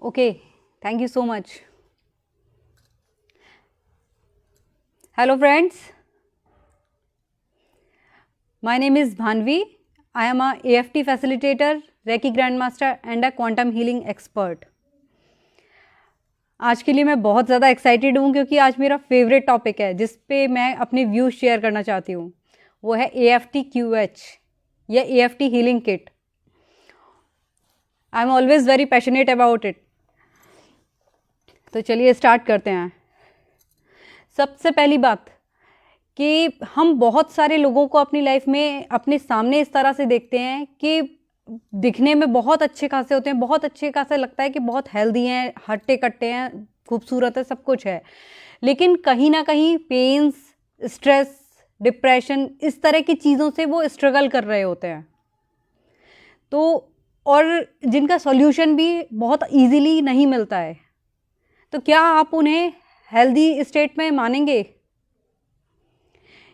Okay, thank you so much. Hello, friends. My name is Bhanvi. I am a AFT facilitator, Reiki Grandmaster, and a quantum healing expert. आज के लिए मैं बहुत ज़्यादा excited हूँ क्योंकि आज मेरा फेवरेट टॉपिक है जिस पे मैं अपने व्यूज़ शेयर करना चाहती हूँ. वो है AFT QH या AFT healing kit. I am always very passionate about it. तो चलिए स्टार्ट करते हैं. सबसे पहली बात कि हम बहुत सारे लोगों को अपनी लाइफ में अपने सामने इस तरह से देखते हैं कि दिखने में बहुत अच्छे खासे होते हैं, बहुत अच्छे खासे लगता है कि बहुत हेल्दी हैं, हट्टे कट्टे हैं, खूबसूरत है, सब कुछ है. लेकिन कहीं ना कहीं पेन्स, स्ट्रेस, डिप्रेशन, इस तरह की चीज़ों से वो स्ट्रगल कर रहे होते हैं. तो और जिनका सॉल्यूशन भी बहुत इजीली नहीं मिलता है. तो क्या आप उन्हें हेल्दी स्टेट में मानेंगे?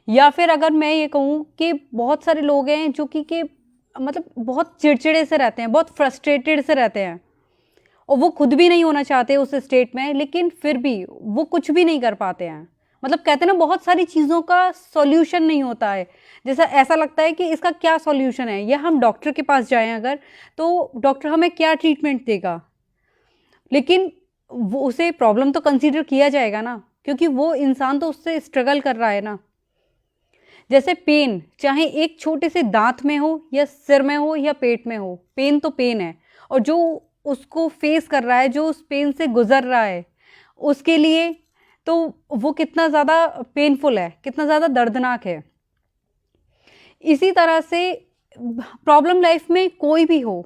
या फिर अगर मैं ये कहूँ कि बहुत सारे लोग हैं जो कि मतलब बहुत चिड़चिड़े से रहते हैं, बहुत फ्रस्ट्रेटेड से रहते हैं और वो खुद भी नहीं होना चाहते उस स्टेट में, लेकिन फिर भी वो कुछ भी नहीं कर पाते हैं. मतलब कहते हैं ना, बहुत सारी चीज़ों का सॉल्यूशन नहीं होता है. जैसा ऐसा लगता है कि इसका क्या सॉल्यूशन है, या हम डॉक्टर के पास जाएं अगर, तो डॉक्टर हमें क्या ट्रीटमेंट देगा, लेकिन वो उसे प्रॉब्लम तो कंसीडर किया जाएगा ना, क्योंकि वो इंसान तो उससे स्ट्रगल कर रहा है ना. जैसे पेन, चाहे एक छोटे से दांत में हो या सिर में हो या पेट में हो, पेन तो पेन है. और जो उसको फेस कर रहा है, जो उस पेन से गुजर रहा है, उसके लिए तो वो कितना ज़्यादा पेनफुल है, कितना ज़्यादा दर्दनाक है. इसी तरह से प्रॉब्लम लाइफ में कोई भी हो,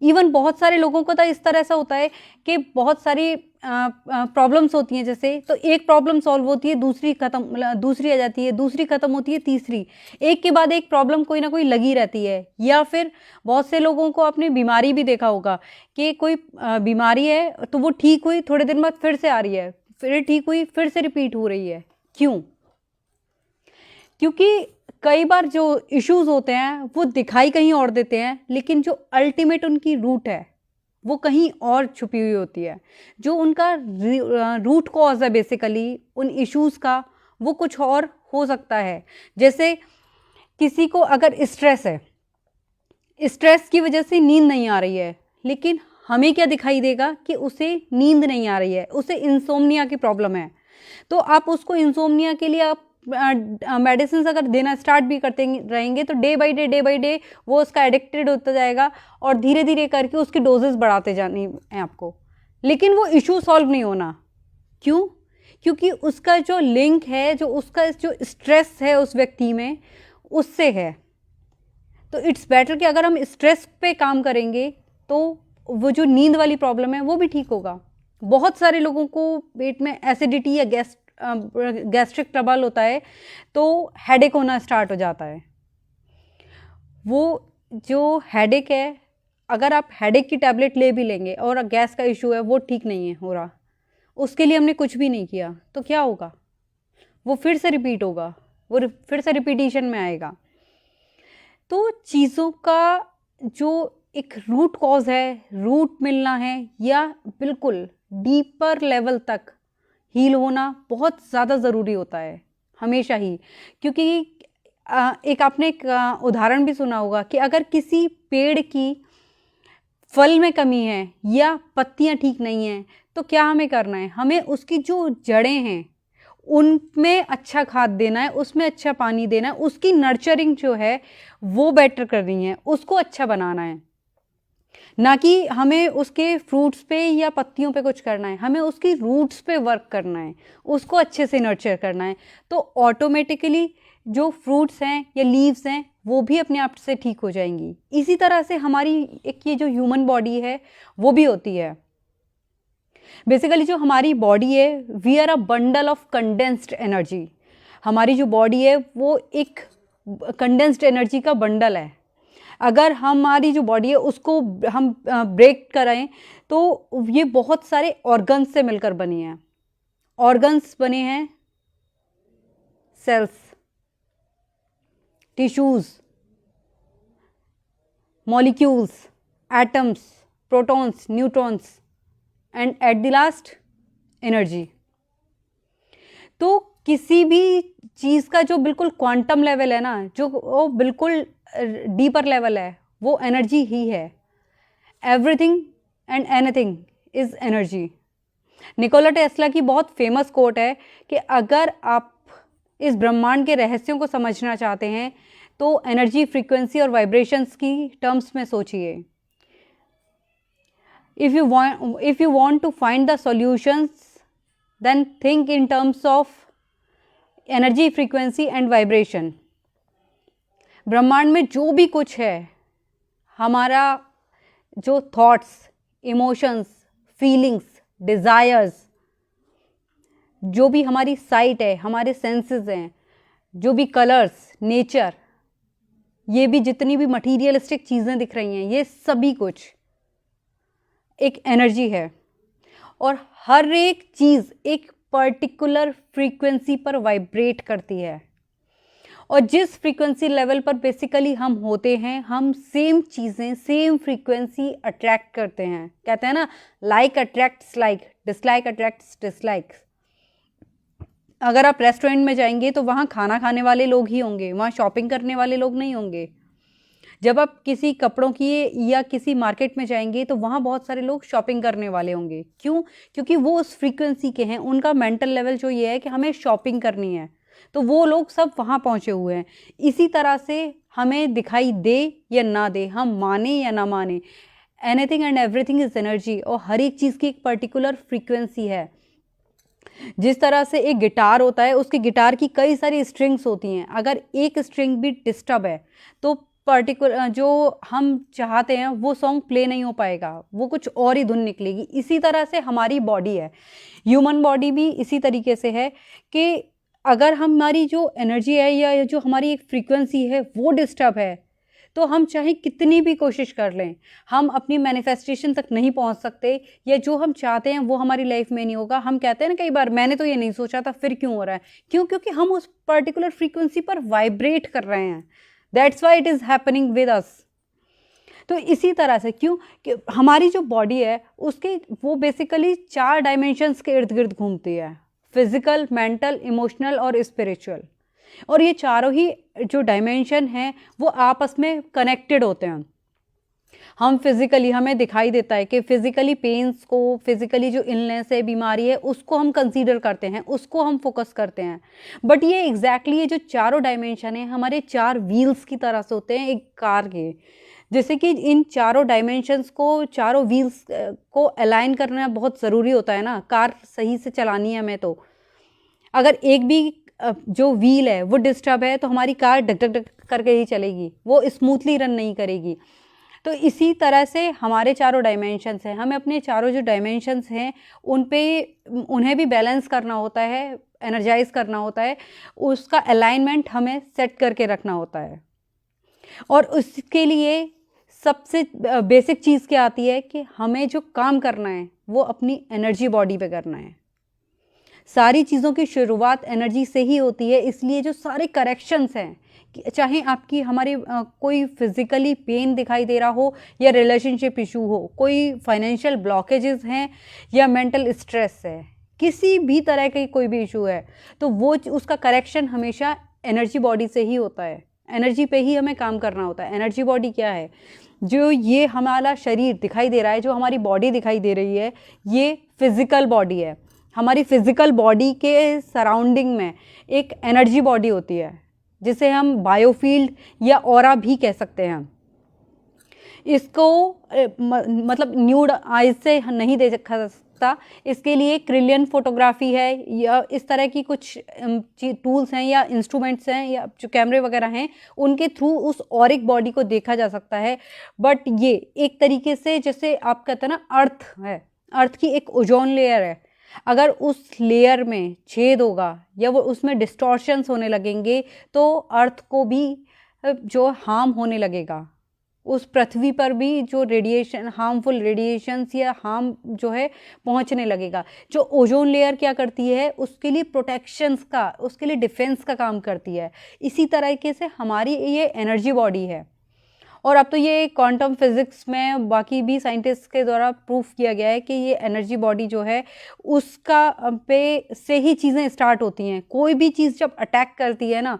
इवन बहुत सारे लोगों को तो इस तरह से होता है कि बहुत सारी प्रॉब्लम्स होती हैं. जैसे तो एक प्रॉब्लम सॉल्व होती है, दूसरी खत्म, दूसरी आ जाती है, दूसरी खत्म होती है, तीसरी, एक के बाद एक प्रॉब्लम कोई ना कोई लगी रहती है. या फिर बहुत से लोगों को आपने बीमारी भी देखा होगा कि कोई बीमारी है तो वो ठीक हुई, थोड़े दिन बाद फिर से आ रही है, फिर ठीक हुई, फिर से रिपीट हो रही है. क्यों? क्योंकि कई बार जो इश्यूज होते हैं वो दिखाई कहीं और देते हैं, लेकिन जो अल्टीमेट उनकी रूट है वो कहीं और छुपी हुई होती है. जो उनका रूट कॉज है बेसिकली उन इश्यूज का, वो कुछ और हो सकता है. जैसे किसी को अगर स्ट्रेस है, स्ट्रेस की वजह से नींद नहीं आ रही है, लेकिन हमें क्या दिखाई देगा कि उसे नींद नहीं आ रही है, उसे इंसोम्निया की प्रॉब्लम है. तो आप उसको इंसोम्निया के लिए आप मेडिसिन अगर देना स्टार्ट भी करते रहेंगे तो डे बाई डे वो उसका एडिक्टेड होता जाएगा और धीरे धीरे करके उसकी डोजेस बढ़ाते जानी है आपको. लेकिन वो इशू सॉल्व नहीं होना. क्यों? क्योंकि उसका जो लिंक है, जो उसका जो स्ट्रेस है उस व्यक्ति में, उससे है. तो इट्स बेटर कि अगर हम स्ट्रेस पे काम करेंगे तो वो जो नींद वाली प्रॉब्लम है वो भी ठीक होगा. बहुत सारे लोगों को पेट में एसिडिटी या गैस्ट्रिक ट्रबल होता है तो हेडेक होना स्टार्ट हो जाता है. वो जो हेडेक है, अगर आप हेडेक की टैबलेट ले भी लेंगे और गैस का इशू है वो ठीक नहीं है हो रहा, उसके लिए हमने कुछ भी नहीं किया, तो क्या होगा? वो फिर से रिपीट होगा, वो फिर से रिपीटिशन में आएगा. तो चीज़ों का जो एक रूट कॉज है, रूट मिलना है, या बिल्कुल डीपर लेवल तक हील होना बहुत ज़्यादा ज़रूरी होता है हमेशा ही. क्योंकि एक आपने एक उदाहरण भी सुना होगा कि अगर किसी पेड़ की फल में कमी है या पत्तियां ठीक नहीं हैं, तो क्या हमें करना है? हमें उसकी जो जड़ें हैं उनमें अच्छा खाद देना है, उसमें अच्छा पानी देना है, उसकी नर्चरिंग जो है वो बेटर करनी है, उसको अच्छा बनाना है. ना कि हमें उसके फ्रूट्स पे या पत्तियों पे कुछ करना है, हमें उसकी रूट्स पे वर्क करना है, उसको अच्छे से नर्चर करना है. तो ऑटोमेटिकली जो फ्रूट्स हैं या लीव्स हैं वो भी अपने आप से ठीक हो जाएंगी. इसी तरह से हमारी एक ये जो ह्यूमन बॉडी है वो भी होती है. बेसिकली जो हमारी बॉडी है, we are a bundle of condensed energy. हमारी जो बॉडी है वो एक कंडेंस्ड एनर्जी का बंडल है. अगर हमारी जो बॉडी है उसको हम ब्रेक कराएं तो ये बहुत सारे ऑर्गन्स से मिलकर बनी है. ऑर्गन्स बने हैं cells, tissues, molecules, atoms, protons, neutrons, and at the last energy. तो किसी भी चीज़ का जो बिल्कुल क्वांटम लेवल है ना, जो वो बिल्कुल डीपर लेवल है, वो एनर्जी ही है। Everything and anything is energy. Nikola Tesla की बहुत फेमस कोट है कि अगर आप इस ब्रह्मांड के रहस्यों को समझना चाहते हैं तो एनर्जी, फ्रीक्वेंसी और वाइब्रेशंस की टर्म्स में सोचिए। If you want to find the solutions then think in terms of energy, frequency and vibration. ब्रह्मांड में जो भी कुछ है, हमारा जो थॉट्स, इमोशंस, फीलिंग्स, डिज़ायर्स, जो भी हमारी साइट है, हमारे सेंसेस हैं, जो भी कलर्स, नेचर, ये भी जितनी भी मटीरियलिस्टिक चीज़ें दिख रही हैं, ये सभी कुछ एक एनर्जी है। और हर एक चीज़ एक पर्टिकुलर फ्रीक्वेंसी पर वाइब्रेट करती है। और जिस फ्रीक्वेंसी लेवल पर बेसिकली हम होते हैं, हम सेम चीज़ें, सेम फ्रीक्वेंसी अट्रैक्ट करते हैं। कहते हैं ना, like attracts like, dislike attracts dislikes. अगर आप रेस्टोरेंट में जाएंगे तो वहाँ खाना खाने वाले लोग ही होंगे, वहाँ शॉपिंग करने वाले लोग नहीं होंगे। जब आप किसी कपड़ों की या किसी मार्केट में जाएंगे तो वहाँ बहुत सारे लोग शॉपिंग करने वाले होंगे। क्यों? क्योंकि वो उस फ्रीक्वेंसी के हैं, उनका मेंटल लेवल जो ये है कि हमें शॉपिंग करनी है, तो वो लोग सब वहाँ पहुँचे हुए हैं। इसी तरह से हमें दिखाई दे या ना दे, हम माने या ना माने, anything and everything is energy. और हर एक चीज़ की एक पर्टिकुलर फ्रीक्वेंसी है। जिस तरह से एक गिटार होता है, उसकी गिटार की कई सारी स्ट्रिंग्स होती हैं। अगर एक स्ट्रिंग भी डिस्टर्ब है तो पर्टिकुलर जो हम चाहते हैं वो सॉन्ग प्ले नहीं हो पाएगा, वो कुछ और ही धुन निकलेगी। इसी तरह से हमारी बॉडी है, ह्यूमन बॉडी भी इसी तरीके से है कि अगर हमारी जो एनर्जी है या जो हमारी एक फ्रीक्वेंसी है वो डिस्टर्ब है, तो हम चाहे कितनी भी कोशिश कर लें, हम अपनी मैनिफेस्टेशन तक नहीं पहुंच सकते, या जो हम चाहते हैं वो हमारी लाइफ में नहीं होगा। हम कहते हैं ना कई बार, मैंने तो ये नहीं सोचा था, फिर क्यों हो रहा है? क्यों? क्योंकि हम उस पर्टिकुलर फ्रीक्वेंसी पर वाइब्रेट कर रहे हैं। That's why it is happening with us. तो इसी तरह से क्यों कि हमारी जो बॉडी है उसके वो बेसिकली 4 डायमेंशंस के इर्द गिर्द घूमती है, फिजिकल, मेंटल, इमोशनल और स्पिरिचुअल। और ये चारों ही जो डायमेंशन हैं वो आपस में कनेक्टेड होते हैं। हम फिजिकली, हमें दिखाई देता है कि फिजिकली पेन्स को, फिजिकली जो इलनेस है, बीमारी है, उसको हम कंसीडर करते हैं, उसको हम फोकस करते हैं। बट ये एग्जैक्टली ये जो चारों डायमेंशन है हमारे 4 व्हील्स की तरह से होते हैं एक कार के। जैसे कि इन चारों डायमेंशंस को, चारों व्हील्स को अलाइन करना बहुत ज़रूरी होता है ना, कार सही से चलानी है हमें। तो अगर एक भी जो व्हील है वो डिस्टर्ब है तो हमारी कार डक डक डक करके ही चलेगी, वो स्मूथली रन नहीं करेगी। तो इसी तरह से हमारे चारों डायमेंशंस हैं, हमें अपने चारों जो डायमेंशंस हैं उन्हें भी बैलेंस करना होता है, एनर्जाइज करना होता है, उसका अलाइनमेंट हमें सेट करके रखना होता है। और उसके लिए सबसे बेसिक चीज़ क्या आती है कि हमें जो काम करना है वो अपनी एनर्जी बॉडी पे करना है। सारी चीज़ों की शुरुआत एनर्जी से ही होती है, इसलिए जो सारे करेक्शंस हैं, चाहे आपकी हमारे कोई फिजिकली पेन दिखाई दे रहा हो या रिलेशनशिप इशू हो, कोई फाइनेंशियल ब्लॉकेजेस हैं या मेंटल स्ट्रेस है, किसी भी तरह का कोई भी इशू है, तो वो उसका करेक्शन हमेशा एनर्जी बॉडी से ही होता है। एनर्जी पे ही हमें काम करना होता है। एनर्जी बॉडी क्या है? जो ये हमारा शरीर दिखाई दे रहा है, जो हमारी बॉडी दिखाई दे रही है, ये फिजिकल बॉडी है। हमारी फिजिकल बॉडी के सराउंडिंग में एक एनर्जी बॉडी होती है जिसे हम बायोफील्ड या ऑरा भी कह सकते हैं। इसको मतलब न्यूड आइज से नहीं देखा सकता, इसके लिए क्रिलियन फोटोग्राफी है या इस तरह की कुछ टूल्स हैं या इंस्ट्रूमेंट्स हैं या जो कैमरे वगैरह हैं, उनके थ्रू उस ऑरिक बॉडी को देखा जा सकता है। बट ये एक तरीके से, जैसे आप कहते हैं ना, अर्थ है, अर्थ की एक ओजोन लेयर है, अगर उस लेयर में छेद होगा या वो उसमें डिस्टॉर्शंस होने लगेंगे तो अर्थ को भी जो हार्म होने लगेगा, उस पृथ्वी पर भी जो रेडिएशन, हार्मफुल रेडिएशंस या हार्म जो है पहुंचने लगेगा। जो ओजोन लेयर क्या करती है, उसके लिए प्रोटेक्शंस का, उसके लिए डिफेंस का काम करती है। इसी तरीके से हमारी ये एनर्जी बॉडी है और अब तो ये क्वांटम फिजिक्स में बाकी भी साइंटिस्ट के द्वारा प्रूफ किया गया है कि ये एनर्जी बॉडी जो है उसका पे से ही चीज़ें स्टार्ट होती हैं। कोई भी चीज़ जब अटैक करती है ना,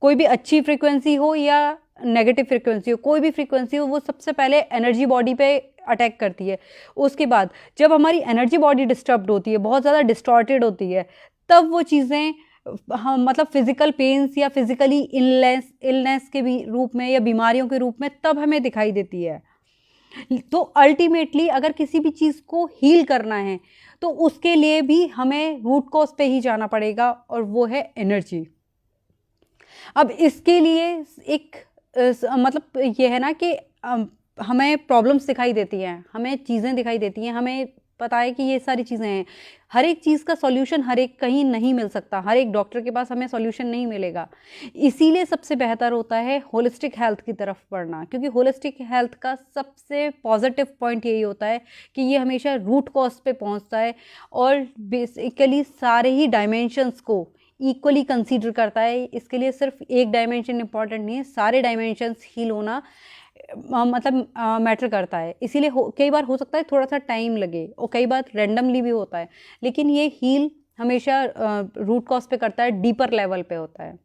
कोई भी अच्छी फ्रीक्वेंसी हो या नेगेटिव फ्रीक्वेंसी हो, कोई भी फ्रीक्वेंसी हो, वो सबसे पहले एनर्जी बॉडी पे अटैक करती है। उसके बाद जब हमारी एनर्जी बॉडी डिस्टर्ब्ड होती है, बहुत ज़्यादा डिस्टॉर्टेड होती है, तब वो चीज़ें हम मतलब फिजिकल पेन्स या फिजिकली इलनेस के भी रूप में या बीमारियों के रूप में तब हमें दिखाई देती है। तो अल्टीमेटली अगर किसी भी चीज़ को हील करना है तो उसके लिए भी हमें रूट कॉज पे ही जाना पड़ेगा, और वो है एनर्जी। अब इसके लिए एक मतलब ये है ना कि हमें प्रॉब्लम्स दिखाई देती हैं, हमें चीज़ें दिखाई देती हैं, हमें पता है कि ये सारी चीज़ें हैं। हर एक चीज़ का सॉल्यूशन हर एक कहीं नहीं मिल सकता, हर एक डॉक्टर के पास हमें सॉल्यूशन नहीं मिलेगा। इसीलिए सबसे बेहतर होता है होलिस्टिक हेल्थ की तरफ बढ़ना, क्योंकि होलिस्टिक हेल्थ का सबसे पॉजिटिव पॉइंट यही होता है कि ये हमेशा रूट कॉज पे पहुंचता है और बेसिकली सारे ही डायमेंशंस को इक्वली कंसीडर करता है। इसके लिए सिर्फ एक डायमेंशन इंपॉर्टेंट नहीं है, सारे डायमेंशंस हील होना मतलब मैटर करता है। इसीलिए कई बार हो सकता है थोड़ा सा टाइम लगे और कई बार रैंडमली भी होता है, लेकिन ये हील हमेशा रूट कॉज पे करता है, डीपर लेवल पे होता है।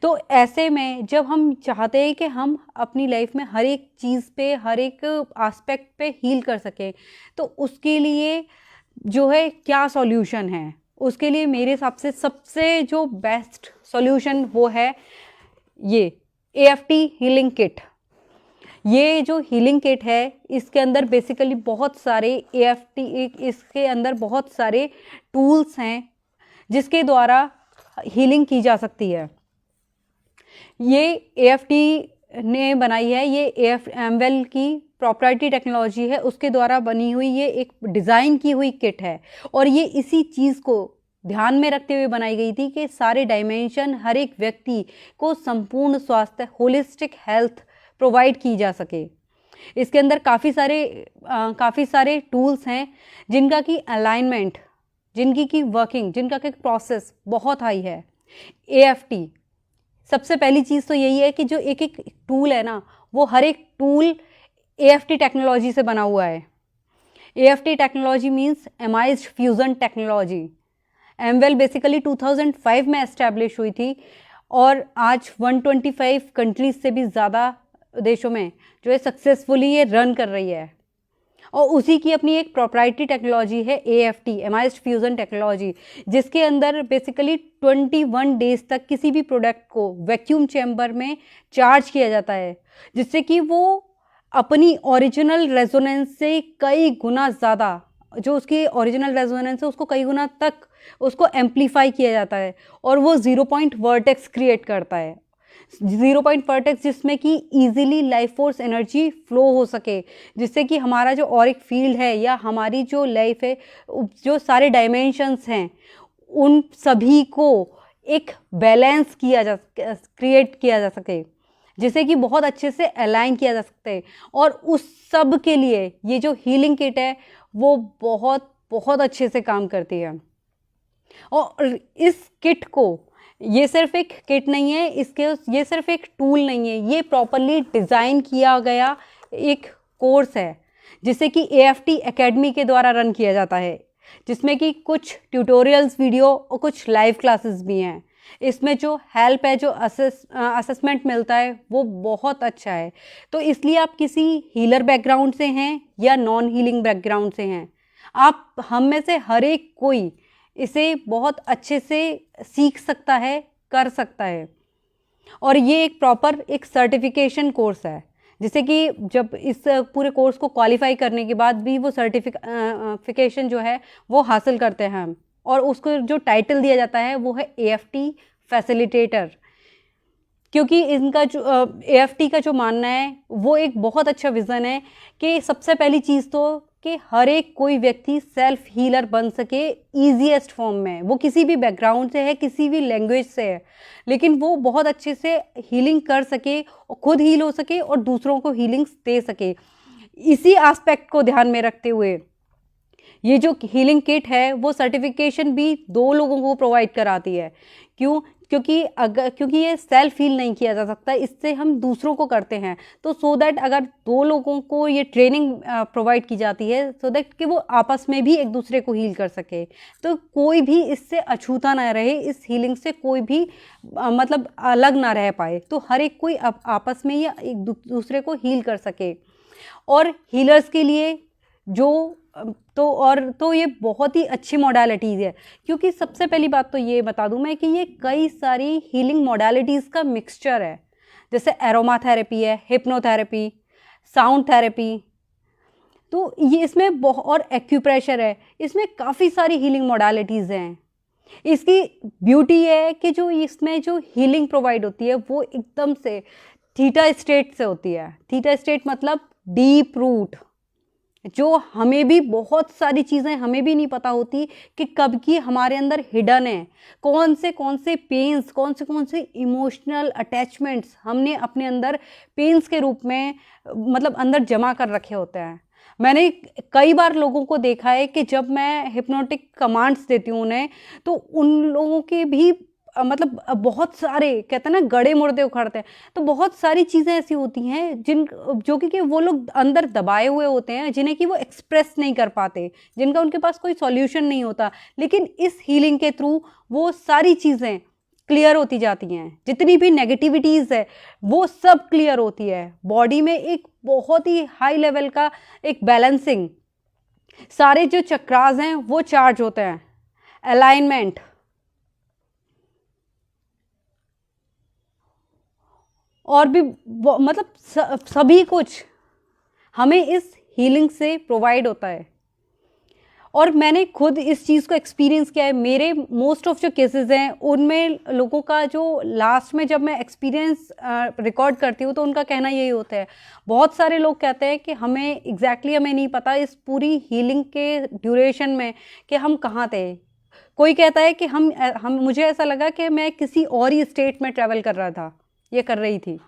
तो ऐसे में जब हम चाहते हैं कि हम अपनी लाइफ में हर एक चीज़ पे, हर एक एस्पेक्ट पे हील कर सकें, तो उसके लिए जो है क्या सॉल्यूशन है, उसके लिए मेरे हिसाब से सबसे जो बेस्ट सॉल्यूशन वो है ये AFT हीलिंग किट। ये जो हीलिंग किट है इसके अंदर बेसिकली बहुत सारे AFT, इसके अंदर बहुत सारे टूल्स हैं जिसके द्वारा हीलिंग की जा सकती है। ये AFT ने बनाई है, ये एमवेल की प्रॉपर्टी टेक्नोलॉजी है, उसके द्वारा बनी हुई ये एक डिज़ाइन की हुई किट है। और ये इसी चीज़ को ध्यान में रखते हुए बनाई गई थी कि सारे डायमेंशन हर एक व्यक्ति को संपूर्ण स्वास्थ्य, होलिस्टिक हेल्थ प्रोवाइड की जा सके। इसके अंदर काफ़ी सारे टूल्स हैं जिनका की अलाइनमेंट, जिनकी की वर्किंग, जिनका की प्रोसेस बहुत हाई है। AFT सबसे पहली चीज़ तो यही है कि जो एक एक टूल है ना, वो हर एक टूल AFT टेक्नोलॉजी से बना हुआ है। AFT टेक्नोलॉजी मीन्स एमाइज्ड फ्यूजन टेक्नोलॉजी। एमवेल बेसिकली 2005 में एस्टैब्लिश हुई थी और आज 125 कंट्रीज से भी ज़्यादा देशों में जो है सक्सेसफुली ये रन कर रही है। और उसी की अपनी एक प्रोप्राइटरी टेक्नोलॉजी है AFT, एमाइज्ड फ्यूजन टेक्नोलॉजी, जिसके अंदर बेसिकली 21 डेज तक किसी भी प्रोडक्ट को वैक्यूम चैम्बर में चार्ज किया जाता है, जिससे कि वो अपनी ओरिजिनल रेजोनेंस से कई गुना ज़्यादा, जो उसकी ओरिजिनल रेजोनेंस है उसको कई गुना तक उसको एम्पलीफाई किया जाता है और वो 0 पॉइंट वर्टेक्स क्रिएट करता है। 0 पॉइंट वर्टेक्स जिसमें कि easily life force energy flow हो सके, जिससे कि हमारा जो ऑरिक फील्ड है या हमारी जो लाइफ है, जो सारे डायमेंशंस हैं, उन सभी को एक बैलेंस क्रिएट किया जा सके, जिसे कि बहुत अच्छे से अलाइन किया जा सकता है। और उस सब के लिए ये जो हीलिंग किट है वो बहुत बहुत अच्छे से काम करती है। और इस किट को, ये सिर्फ एक किट नहीं है, ये सिर्फ एक टूल नहीं है, ये प्रॉपरली डिज़ाइन किया गया एक कोर्स है जिसे कि AFT एकेडमी के द्वारा रन किया जाता है, जिसमें कि कुछ ट्यूटोरियल्स वीडियो और कुछ लाइव क्लासेस भी हैं। इसमें जो हेल्प है, जो असेसमेंट मिलता है वो बहुत अच्छा है। तो इसलिए आप किसी हीलर बैकग्राउंड से हैं या नॉन हीलिंग बैकग्राउंड से हैं, आप हम में से हर एक कोई इसे बहुत अच्छे से सीख सकता है, कर सकता है। और ये एक प्रॉपर एक सर्टिफिकेशन कोर्स है, जिसे कि जब इस पूरे कोर्स को क्वालिफाई करने के बाद भी वो सर्टिफिकेशन जो है वो हासिल करते हैं हम, और उसको जो टाइटल दिया जाता है वो है AFT फैसिलिटेटर। क्योंकि इनका जो AFT का जो मानना है वो एक बहुत अच्छा विज़न है कि सबसे पहली चीज़ तो कि हर एक कोई व्यक्ति सेल्फ हीलर बन सके ईजीएस्ट फॉर्म में। वो किसी भी बैकग्राउंड से है, किसी भी लैंग्वेज से है, लेकिन वो बहुत अच्छे से हीलिंग कर सके और खुद हील हो सके और दूसरों को हीलिंग्स दे सके। इसी एस्पेक्ट को ध्यान में रखते हुए ये जो हीलिंग किट है वो सर्टिफिकेशन भी 2 लोगों को प्रोवाइड कराती है, क्यों? क्योंकि ये सेल्फ हील नहीं किया जा सकता, इससे हम दूसरों को करते हैं। तो सो दैट अगर 2 लोगों को ये ट्रेनिंग प्रोवाइड की जाती है सो दैट कि वो आपस में भी एक दूसरे को हील कर सके, तो कोई भी इससे अछूता ना रहे, इस हीलिंग से कोई भी मतलब अलग ना रह पाए, तो हर एक कोई आपस में या एक दूसरे को हील कर सके। और हीलर्स के लिए जो तो ये बहुत ही अच्छी मोडालिटीज़ है, क्योंकि सबसे पहली बात तो ये बता दूं मैं कि ये कई सारी हीलिंग मोडालिटीज़ का मिक्सचर है, जैसे एरोमा थेरेपी है, हिप्नोथेरेपी, साउंड थेरेपी, तो ये इसमें और एक्यूप्रेशर है, इसमें काफ़ी सारी हीलिंग मोडालिटीज़ हैं। इसकी ब्यूटी है कि जो इसमें जो हीलिंग प्रोवाइड होती है वो एकदम से थीटा स्टेट से होती है। थीटा स्टेट मतलब डीप रूट, जो हमें भी बहुत सारी चीज़ें हमें भी नहीं पता होती कि कब की हमारे अंदर हिडन है, कौन से पेन्स, कौन से इमोशनल अटैचमेंट्स हमने अपने अंदर पेन्स के रूप में मतलब अंदर जमा कर रखे होते हैं। मैंने कई बार लोगों को देखा है कि जब मैं हिप्नोटिक कमांड्स देती हूँ उन्हें, तो उन लोगों के भी मतलब बहुत सारे कहते हैं ना गड़े मुर्दे उखड़ते हैं, तो बहुत सारी चीज़ें ऐसी होती हैं जो कि वो लोग अंदर दबाए हुए होते हैं, जिन्हें कि वो एक्सप्रेस नहीं कर पाते, जिनका उनके पास कोई सॉल्यूशन नहीं होता। लेकिन इस हीलिंग के थ्रू वो सारी चीज़ें क्लियर होती जाती हैं, जितनी भी नेगेटिविटीज़ है वो सब क्लियर होती है। बॉडी में एक बहुत ही हाई लेवल का एक बैलेंसिंग, सारे जो चक्रास हैं वो चार्ज होते हैं, अलाइनमेंट, और भी मतलब सभी कुछ हमें इस हीलिंग से प्रोवाइड होता है। और मैंने खुद इस चीज़ को एक्सपीरियंस किया है। मेरे मोस्ट ऑफ जो केसेस हैं उनमें लोगों का जो लास्ट में जब मैं एक्सपीरियंस रिकॉर्ड करती हूँ तो उनका कहना यही होता है, बहुत सारे लोग कहते हैं कि हमें एग्जैक्टली हमें नहीं पता इस पूरी हीलिंग के ड्यूरेशन में कि हम कहाँ थे। कोई कहता है कि हम मुझे ऐसा लगा कि मैं किसी और ही स्टेट में ट्रैवल कर रहा था, ये कर रही थी।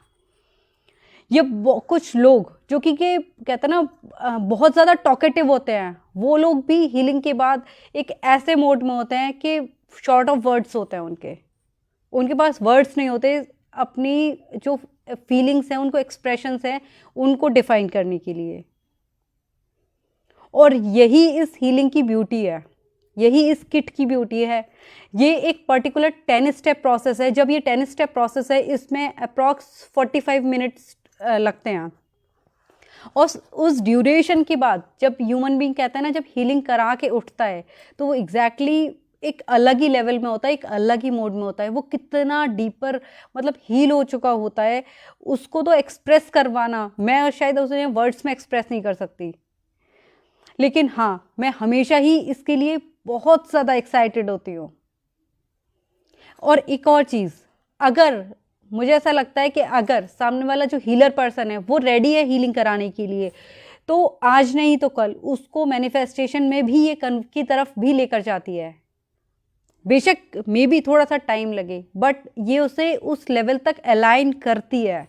ये कुछ लोग जो कि कहते हैं ना बहुत ज़्यादा टॉकेटिव होते हैं, वो लोग भी हीलिंग के बाद एक ऐसे मोड में होते हैं कि शॉर्ट ऑफ वर्ड्स होते हैं उनके पास वर्ड्स नहीं होते अपनी जो फीलिंग्स हैं, उनको एक्सप्रेशंस हैं, उनको डिफाइन करने के लिए। और यही इस हीलिंग की ब्यूटी है, यही इस किट की ब्यूटी है। ये एक पर्टिकुलर 10 स्टेप प्रोसेस है। जब ये 10 स्टेप प्रोसेस है, इसमें अप्रॉक्स 45 मिनट्स लगते हैं। और उस ड्यूरेशन के बाद जब ह्यूमन बीइंग कहता है ना, जब हीलिंग करा के उठता है तो वो एग्जैक्टली एक अलग ही लेवल में होता है, एक अलग ही मोड में होता है। वो कितना डीपर मतलब हील हो चुका होता है, उसको तो एक्सप्रेस करवाना, मैं शायद उसे वर्ड्स में एक्सप्रेस नहीं कर सकती। लेकिन हाँ, मैं हमेशा ही इसके लिए बहुत ज़्यादा एक्साइटेड होती हूँ। और एक और चीज़, अगर मुझे ऐसा लगता है कि अगर सामने वाला जो हीलर पर्सन है वो रेडी है हीलिंग कराने के लिए, तो आज नहीं तो कल उसको मैनिफेस्टेशन में भी ये की तरफ भी लेकर जाती है। बेशक मे भी थोड़ा सा टाइम लगे, बट ये उसे उस लेवल तक अलाइन करती है।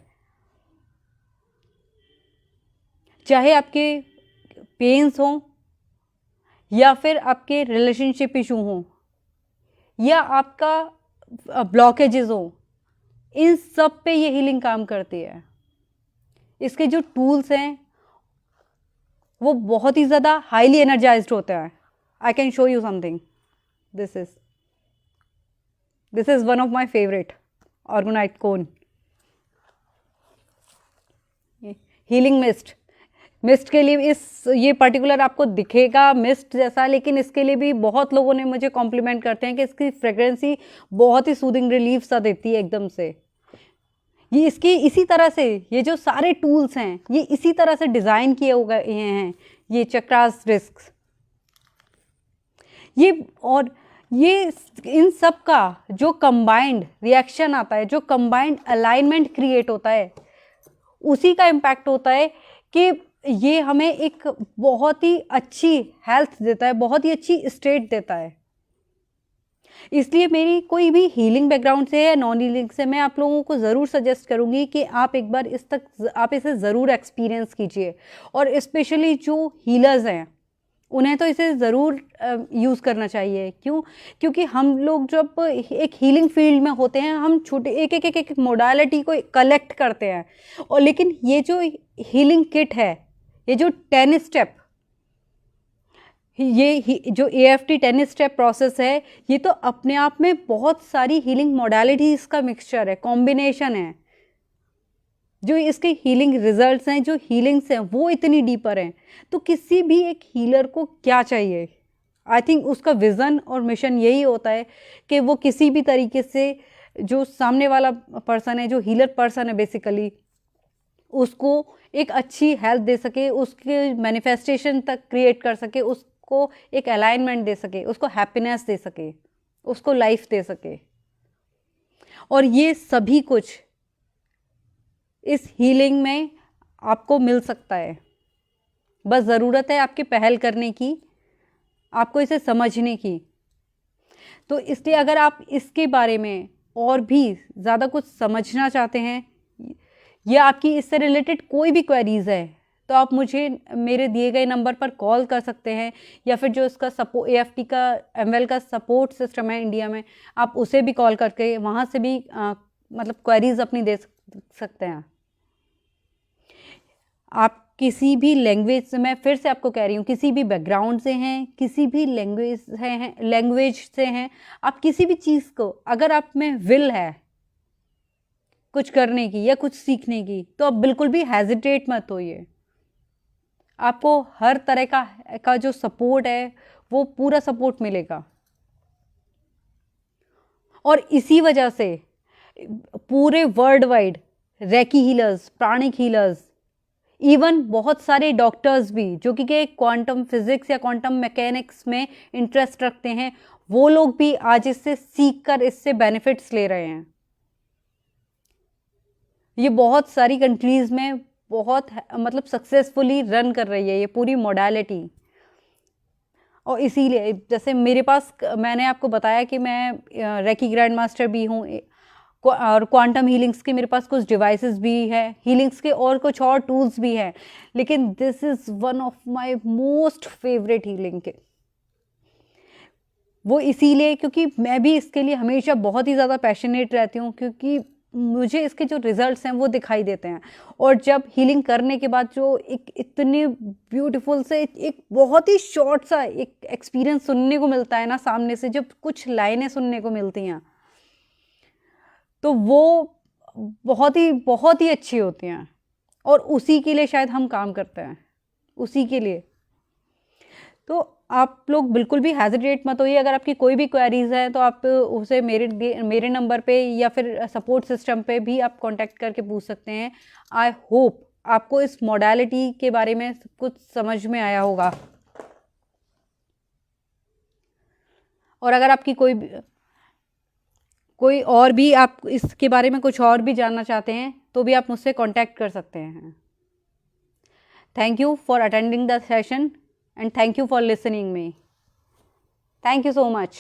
चाहे आपके पेन्स हों, या फिर आपके रिलेशनशिप इशू हों, या आपका ब्लॉकेजेस हों, इन सब पे ये हीलिंग काम करती है। इसके जो टूल्स हैं वो बहुत ही ज़्यादा हाईली एनर्जाइज्ड होते हैं। I can show you something. This is one of my favourite orgonite cone, healing mist के लिए ये पर्टिकुलर आपको दिखेगा मिस्ट जैसा, लेकिन इसके लिए भी बहुत लोगों ने मुझे कॉम्प्लीमेंट करते हैं कि इसकी फ्रेग्रेंसी बहुत ही सूदिंग रिलीफ सा देती है एकदम से। ये इसकी इसी तरह से, ये जो सारे टूल्स हैं ये इसी तरह से डिज़ाइन किए हुए हैं, ये चक्रास डिस्क्स, ये इन सब का जो कंबाइंड रिएक्शन आता है, जो कंबाइंड अलाइनमेंट क्रिएट होता है, उसी का इम्पैक्ट होता है कि ये हमें एक बहुत ही अच्छी हेल्थ देता है, बहुत ही अच्छी स्टेट देता है। इसलिए मेरी कोई भी हीलिंग बैकग्राउंड से या नॉन हीलिंग से, मैं आप लोगों को ज़रूर सजेस्ट करूँगी कि आप एक बार आप इसे ज़रूर एक्सपीरियंस कीजिए। और स्पेशली जो हीलर्स हैं, उन्हें तो इसे ज़रूर यूज़ करना चाहिए। क्यों? क्योंकि हम लोग जब एक हीलिंग फील्ड में होते हैं, हम छोटे एक मोडालिटी को कलेक्ट करते हैं, और लेकिन ये जो हीलिंग किट है, ये जो 10 स्टेप, जो AFT 10 स्टेप प्रोसेस है, ये तो अपने आप में बहुत सारी हीलिंग मोडालिटीज़ का मिक्सचर है, कॉम्बिनेशन है। जो इसके हीलिंग रिजल्ट्स हैं, जो हीलिंग्स हैं, वो इतनी डीपर हैं। तो किसी भी एक हीलर को क्या चाहिए? आई थिंक उसका विज़न और मिशन यही होता है कि वो किसी भी तरीके से जो सामने वाला पर्सन है, जो हीलर पर्सन है बेसिकली, उसको एक अच्छी हेल्थ दे सके, उसके मैनिफेस्टेशन तक क्रिएट कर सके, उसको एक अलाइनमेंट दे सके, उसको हैप्पीनेस दे सके, उसको लाइफ दे सके। और ये सभी कुछ इस हीलिंग में आपको मिल सकता है। बस ज़रूरत है आपकी पहल करने की, आपको इसे समझने की। तो इसलिए अगर आप इसके बारे में और भी ज़्यादा कुछ समझना चाहते हैं, या आपकी इससे रिलेटेड कोई भी क्वेरीज़ है, तो आप मुझे मेरे दिए गए नंबर पर कॉल कर सकते हैं, या फिर जो इसका AFT का MWEL का सपोर्ट सिस्टम है इंडिया में, आप उसे भी कॉल करके वहाँ से भी मतलब क्वेरीज़ अपनी दे सकते हैं। आप किसी भी लैंग्वेज से, मैं फिर से आपको कह रही हूँ, किसी भी बैकग्राउंड से हैं, किसी भी लैंग्वेज से हैं, आप किसी भी चीज़ को, अगर आप में विल है कुछ करने की या कुछ सीखने की, तो आप बिल्कुल भी हेजिटेट मत होइए। आपको हर तरह का जो सपोर्ट है, वो पूरा सपोर्ट मिलेगा। और इसी वजह से पूरे world wide reiki healers, pranic healers, even बहुत सारे डॉक्टर्स भी जो कि क्वांटम फिजिक्स या क्वांटम मैकेनिक्स में इंटरेस्ट रखते हैं, वो लोग भी आज इससे सीख कर इससे बेनिफिट्स ले रहे हैं। ये बहुत सारी कंट्रीज़ में बहुत मतलब सक्सेसफुली रन कर रही है ये पूरी मोडालिटी। और इसीलिए जैसे मेरे पास, मैंने आपको बताया कि मैं रेकी ग्रैंड मास्टर भी हूँ, और क्वांटम हीलिंग्स के मेरे पास कुछ डिवाइसेस भी है, हीलिंग्स के और कुछ और टूल्स भी हैं, लेकिन this is one of my most favourite healing के। वो इसीलिए क्योंकि मैं भी इसके लिए हमेशा बहुत ही ज़्यादा पैशनेट रहती हूँ, क्योंकि मुझे इसके जो रिजल्ट्स हैं वो दिखाई देते हैं। और जब हीलिंग करने के बाद जो एक इतने ब्यूटीफुल से एक बहुत ही शॉर्ट सा एक एक्सपीरियंस सुनने को मिलता है ना सामने से, जब कुछ लाइनें सुनने को मिलती हैं, तो वो बहुत ही अच्छी होती हैं। और उसी के लिए शायद हम काम करते हैं, उसी के लिए। तो आप लोग बिल्कुल भी हेजिटेट मत होइए। अगर आपकी कोई भी क्वेरीज है तो आप उसे मेरे नंबर पे या फिर सपोर्ट सिस्टम पे भी आप कांटेक्ट करके पूछ सकते हैं। आई होप आपको इस मॉडलिटी के बारे में कुछ समझ में आया होगा। और अगर आपकी कोई और भी, आप इसके बारे में कुछ और भी जानना चाहते हैं, तो भी आप मुझसे कांटेक्ट कर सकते हैं। Thank you for attending the session and thank you for listening me. Thank you so much.